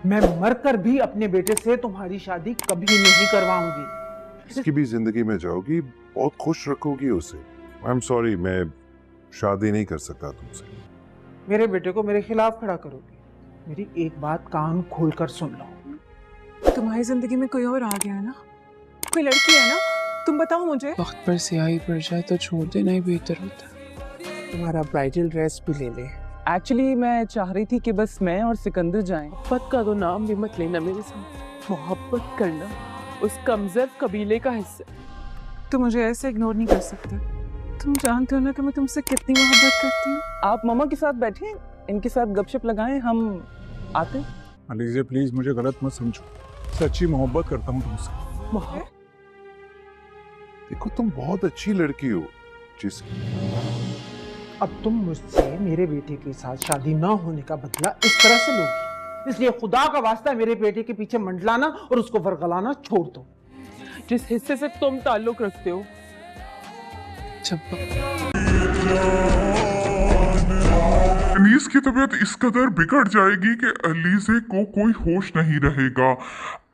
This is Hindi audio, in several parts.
मैं मरकर भी अपने बेटे से तुम्हारी शादी कभी नहीं करवाऊंगी। इसकी भी जिंदगी में जाओगी, बहुत खुश रखोगी उसे। आई एम सॉरी, मैं शादी नहीं कर सकता तुमसे। मेरे बेटे को मेरे खिलाफ खड़ा करोगी? मेरी एक बात कान खोलकर सुन लो। तुम्हारी जिंदगी में कोई और आ गया है ना, कोई लड़की है ना, तुम बताओ मुझे। वक्त पर स्याही पड़ जाए तो छोड़ देना ही बेहतर होता है। तुम्हारा ब्राइडल ड्रेस भी ले ले। एक्चुअली मैं चाह रही थी कि बस मैं और सिकंदर जाएं। मोहब्बत का तो नाम भी मत लेना मेरे साथ। मोहब्बत करना उस कमजोर कबीले का हिस्सा। तुम मुझे ऐसे इग्नोर नहीं कर सकते। तुम जानते हो ना कि मैं तुमसे कितनी मोहब्बत करती हूँ। आप मम्मा के साथ बैठे, इनके साथ गपशप लगाएं, हम आते हैं। अलीज़े प्लीज मुझे गलत मत समझो, सच्ची मोहब्बत करता हूँ तुमसे। देखो तुम बहुत अच्छी लड़की हो जिसकी अब तुम मुझसे मेरे बेटे के साथ शादी न होने का बदला इस तरह से लोगी, इसलिए खुदा का वास्ता मेरे बेटे के पीछे मंडलाना और उसको वरगलाना छोड़ दो। जिस हिस्से से तुम ताल्लुक रखते हो। जब अनीस की तबीयत इस कदर बिगड़ जाएगी कि अलीज़े को कोई होश नहीं रहेगा।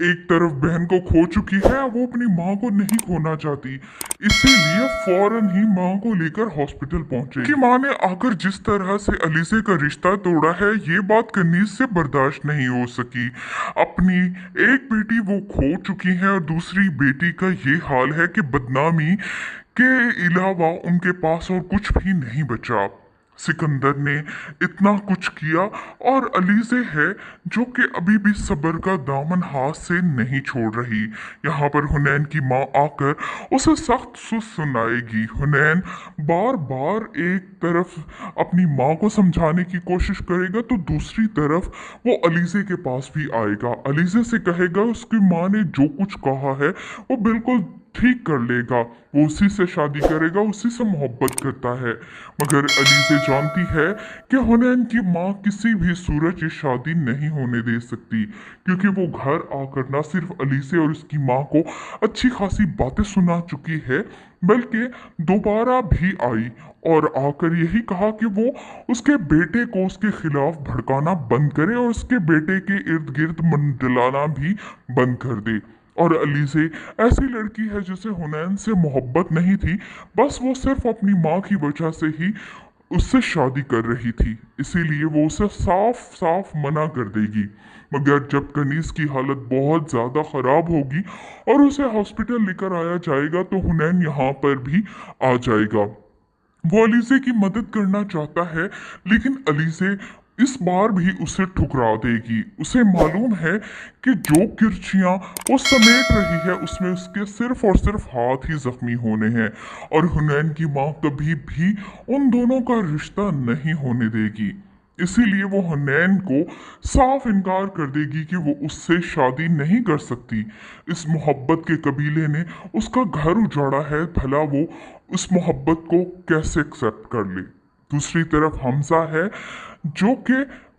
एक तरफ बहन को खो चुकी है, वो अपनी माँ को नहीं खोना चाहती, इसीलिए फौरन ही माँ को लेकर हॉस्पिटल पहुंचे। कि माँ ने आकर जिस तरह से अलीज़े का रिश्ता तोड़ा है, ये बात कनीज से बर्दाश्त नहीं हो सकी। अपनी एक बेटी वो खो चुकी है और दूसरी बेटी का ये हाल है कि बदनामी के अलावा उनके पास और कुछ भी नहीं बचा। सिकंदर ने इतना कुछ किया और अलीज़े है जो कि अभी भी सब्र का दामन हाथ से नहीं छोड़ रही। यहाँ पर हुनैन की माँ आकर उसे सख्त सुनाएगी। हुनैन बार बार एक तरफ अपनी माँ को समझाने की कोशिश करेगा तो दूसरी तरफ वो अलीज़े के पास भी आएगा। अलीज़े से कहेगा उसकी माँ ने जो कुछ कहा है वो बिल्कुल ठीक कर लेगा, वो उसी से शादी करेगा, उसी से मोहब्बत करता है। मगर अलीज़े जानती है कि हुनैन की माँ किसी भी सूरत ये शादी नहीं होने दे सकती, क्योंकि वो घर आकर ना सिर्फ अलीज़े और उसकी माँ को अच्छी खासी बातें सुना चुकी है, बल्कि दोबारा भी आई और आकर यही कहा कि वो उसके बेटे को उसके खिलाफ भड़काना बंद करे और उसके बेटे के इर्द गिर्द मंडलाना भी बंद कर दे। और अलीज़े ऐसी लड़की है जिसे हुनैन से मोहब्बत नहीं थी, बस वो सिर्फ अपनी माँ की वजह से ही उससे शादी कर रही थी, इसीलिए वो उसे साफ साफ मना कर देगी। मगर जब कनीज़ की हालत बहुत ज़्यादा ख़राब होगी और उसे हॉस्पिटल लेकर आया जाएगा तो हुनैन यहाँ पर भी आ जाएगा। वो अलीज़े की मदद करना चाहता है, लेकिन अलीज़े इस बार भी उसे ठुकरा देगी। उसे मालूम है कि जो किरचियाँ वो समेट रही है उसमें उसके सिर्फ और सिर्फ हाथ ही जख्मी होने हैं, और हुनैन की माँ कभी भी उन दोनों का रिश्ता नहीं होने देगी। इसीलिए वो हुनैन को साफ इनकार कर देगी कि वो उससे शादी नहीं कर सकती। इस मोहब्बत के कबीले ने उसका घर उजाड़ा है, भला वो उस मोहब्बत को कैसे एक्सेप्ट कर ले। दूसरी तरफ हमजा है जो कि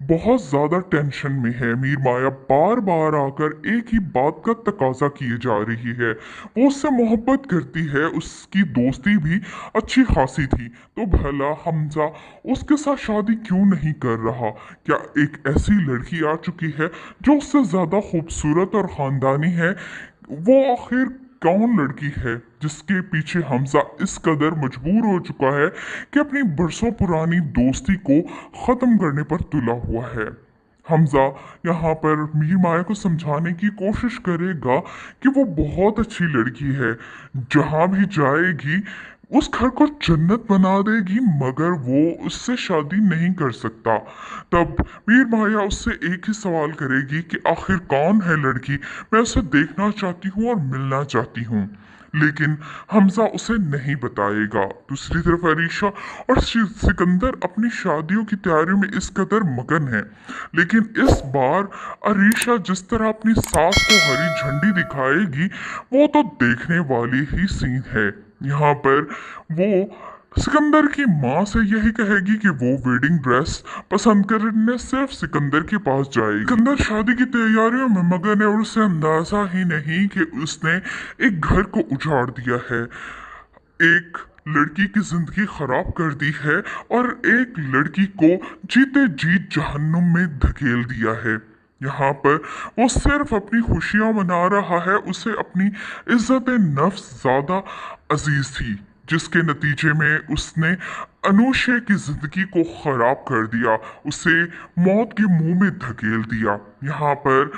बहुत ज़्यादा टेंशन में है। मीर माया बार बार आकर एक ही बात का तकाजा किए जा रही है, वो उससे मोहब्बत करती है, उसकी दोस्ती भी अच्छी खासी थी, तो भला हमजा उसके साथ शादी क्यों नहीं कर रहा? क्या एक ऐसी लड़की आ चुकी है जो उससे ज़्यादा खूबसूरत और ख़ानदानी है? वो आखिर कौन लड़की है जिसके पीछे हमजा इस कदर मजबूर हो चुका है कि अपनी बरसों पुरानी दोस्ती को ख़त्म करने पर तुला हुआ है? हमजा यहाँ पर मीर माया को समझाने की कोशिश करेगा कि वो बहुत अच्छी लड़की है, जहाँ भी जाएगी उस घर को जन्नत बना देगी, मगर वो उससे शादी नहीं कर सकता। तब मीर माया उससे एक ही सवाल करेगी कि आखिर कौन है लड़की, मैं उसे देखना चाहती हूँ और मिलना चाहती हूँ, लेकिन हमजा उसे नहीं बताएगा। दूसरी तरफ अरीशा और सिकंदर अपनी शादियों की तैयारियों में इस कदर मगन है, लेकिन इस बार अरीशा जिस तरह अपनी सास को हरी झंडी दिखाएगी वो तो देखने वाली ही सीन है। यहाँ पर वो सिकंदर की माँ से यही कहेगी कि वो वेडिंग ड्रेस पसंद करने सिर्फ सिकंदर के पास जाएगी। सिकंदर शादी की तैयारियों में मगन है और उसे अंदाजा ही नहीं कि उसने एक घर को उजाड़ दिया है, एक लड़की की जिंदगी खराब कर दी है और एक लड़की को जीते जी जहन्नुम में धकेल दिया है। यहाँ पर वो सिर्फ अपनी खुशियां मना रहा है, उसे अपनी इज्जत नफ्स ज्यादा अजीज थी, जिसके नतीजे में उसने अनुशे की जिंदगी को खराब कर दिया, उसे मौत के मुंह में धकेल दिया। यहाँ पर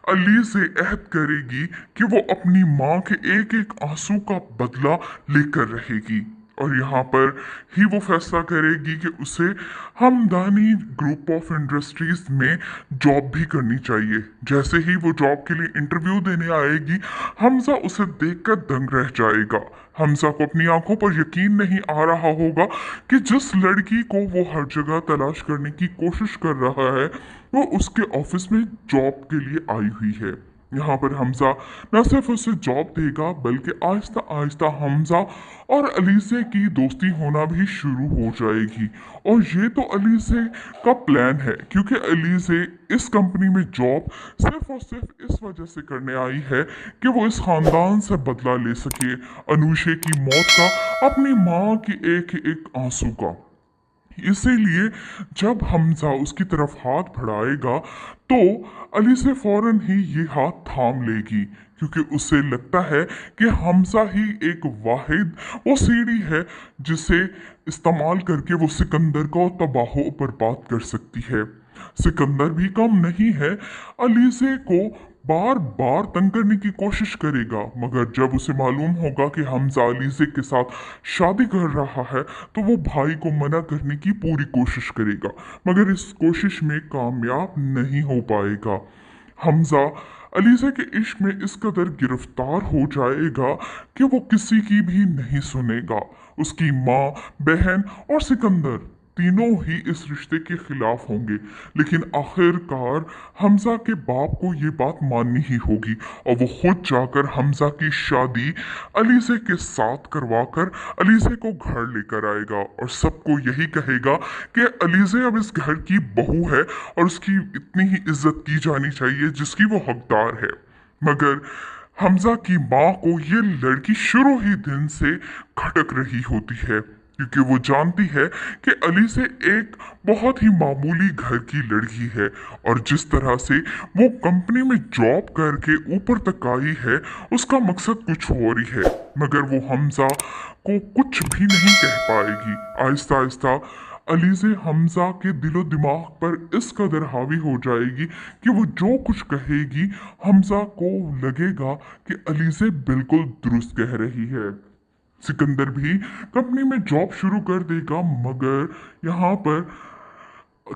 अली से अहद करेगी कि वो अपनी माँ के एक एक आंसू का बदला लेकर रहेगी, और यहाँ पर ही वो फैसला करेगी कि उसे हमदानी ग्रुप ऑफ इंडस्ट्रीज में जॉब भी करनी चाहिए। जैसे ही वो जॉब के लिए इंटरव्यू देने आएगी, हमजा उसे देखकर दंग रह जाएगा। हमजा को अपनी आंखों पर यकीन नहीं आ रहा होगा कि जिस लड़की को वो हर जगह तलाश करने की कोशिश कर रहा है, वो उसके ऑफिस में जॉब के लिए आई हुई है। यहाँ पर हमजा न सिर्फ उसे जॉब देगा, बल्कि आहिस्ता आहिस्ता हमजा और अलीसे की दोस्ती होना भी शुरू हो जाएगी। और ये तो अलीसे का प्लान है, क्योंकि अलीसे इस कंपनी में जॉब सिर्फ और सिर्फ इस वजह से करने आई है कि वो इस खानदान से बदला ले सके, अनुशे की मौत का, अपनी माँ की एक एक आंसू का। इसीलिए जब हमजा उसकी तरफ हाथ बढ़ाएगा तो अली से फौरन ही ये हाथ थाम लेगी, क्योंकि उसे लगता है कि हमजा ही एक वाहिद वो सीढ़ी है जिसे इस्तेमाल करके वो सिकंदर को तबाहो बर्बाद कर सकती है। सिकंदर भी कम नहीं है, अलीसे को बार बार तंग करने की कोशिश करेगा, मगर जब उसे मालूम होगा कि हमजा अलीसे के साथ शादी कर रहा है तो वो भाई को मना करने की पूरी कोशिश करेगा, मगर इस कोशिश में कामयाब नहीं हो पाएगा। हमजा अलीसे के इश्क में इस कदर गिरफ्तार हो जाएगा कि वो किसी की भी नहीं सुनेगा। उसकी माँ, बहन और सिकंदर तीनों ही इस रिश्ते के खिलाफ होंगे, लेकिन आखिरकार हमजा के बाप को ये बात माननी ही होगी, और वो खुद जाकर हमजा की शादी अलीसे के साथ करवाकर अलीसे को घर लेकर आएगा, और सबको यही कहेगा कि अलीसे अब इस घर की बहू है और उसकी इतनी ही इज्जत की जानी चाहिए जिसकी वो हकदार है। मगर हमजा की माँ को ये लड़की शुरू ही दिन से खटक रही होती है, क्योंकि वो जानती है कि अली से एक बहुत ही मामूली घर की लड़की है, और जिस तरह से वो कंपनी में जॉब करके ऊपर तक आई है उसका मकसद कुछ और ही है, मगर वो हमजा को कुछ भी नहीं कह पाएगी। आहिस्ता आहिस्ता अली से हमजा के दिलो दिमाग पर इस कदर हावी हो जाएगी कि वो जो कुछ कहेगी हमजा को लगेगा कि अली से बिल्कुल दुरुस्त कह रही है। सिकंदर भी कंपनी में जॉब शुरू कर देगा, मगर यहाँ पर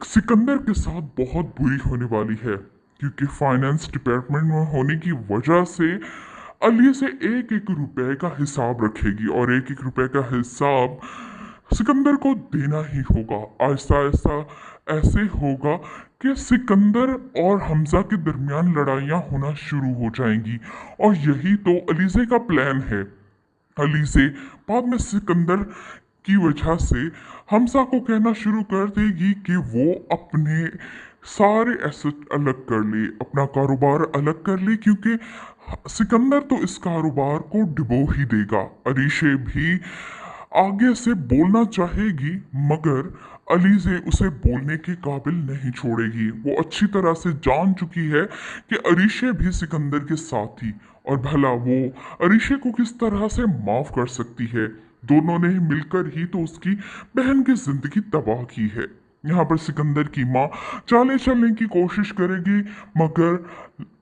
सिकंदर के साथ बहुत बुरी होने वाली है, क्योंकि फाइनेंस डिपार्टमेंट में होने की वजह से अली से एक एक रुपए का हिसाब रखेगी, और एक एक रुपए का हिसाब सिकंदर को देना ही होगा। आहिस्ता आहिस्ता ऐसे होगा कि सिकंदर और हमजा के दरमियान लड़ाइयाँ होना शुरू हो जाएंगी, और यही तो अलीसे का प्लान है। अली से बाद में सिकंदर की वजह से हमजा को कहना शुरू कर देगी कि वो अपने सारे एसेट अलग कर ले, अपना कारोबार अलग कर ले, क्योंकि सिकंदर तो इस कारोबार को डुबो ही देगा। अरीशे भी आगे से बोलना चाहेगी, मगर अली से उसे बोलने के काबिल नहीं छोड़ेगी। वो अच्छी तरह से जान चुकी है कि अरीशे भी सिकंदर के साथ थी, और भला वो अरीशे को किस तरह से माफ कर सकती है। दोनों ने मिलकर ही तो उसकी बहन की जिंदगी तबाह की है। यहाँ पर सिकंदर की माँ चालें चलने की कोशिश करेगी, मगर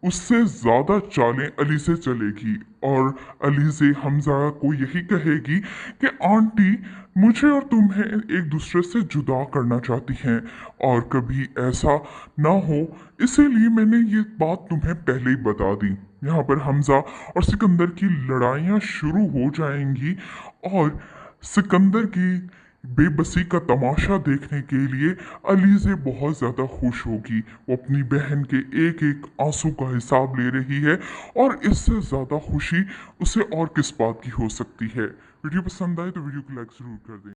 उससे ज़्यादा चालें अली से चलेगी, और अली से हमजा को यही कहेगी कि आंटी मुझे और तुम्हें एक दूसरे से जुदा करना चाहती हैं, और कभी ऐसा ना हो इसीलिए मैंने ये बात तुम्हें पहले ही बता दी। यहाँ पर हमजा और सिकंदर की लड़ाइयाँ शुरू हो जाएंगी, और सिकंदर की बेबसी का तमाशा देखने के लिए अली से बहुत ज़्यादा खुश होगी। वो अपनी बहन के एक एक आंसू का हिसाब ले रही है, और इससे ज़्यादा खुशी उसे और किस बात की हो सकती है। वीडियो पसंद आए तो वीडियो को लाइक ज़रूर कर दें।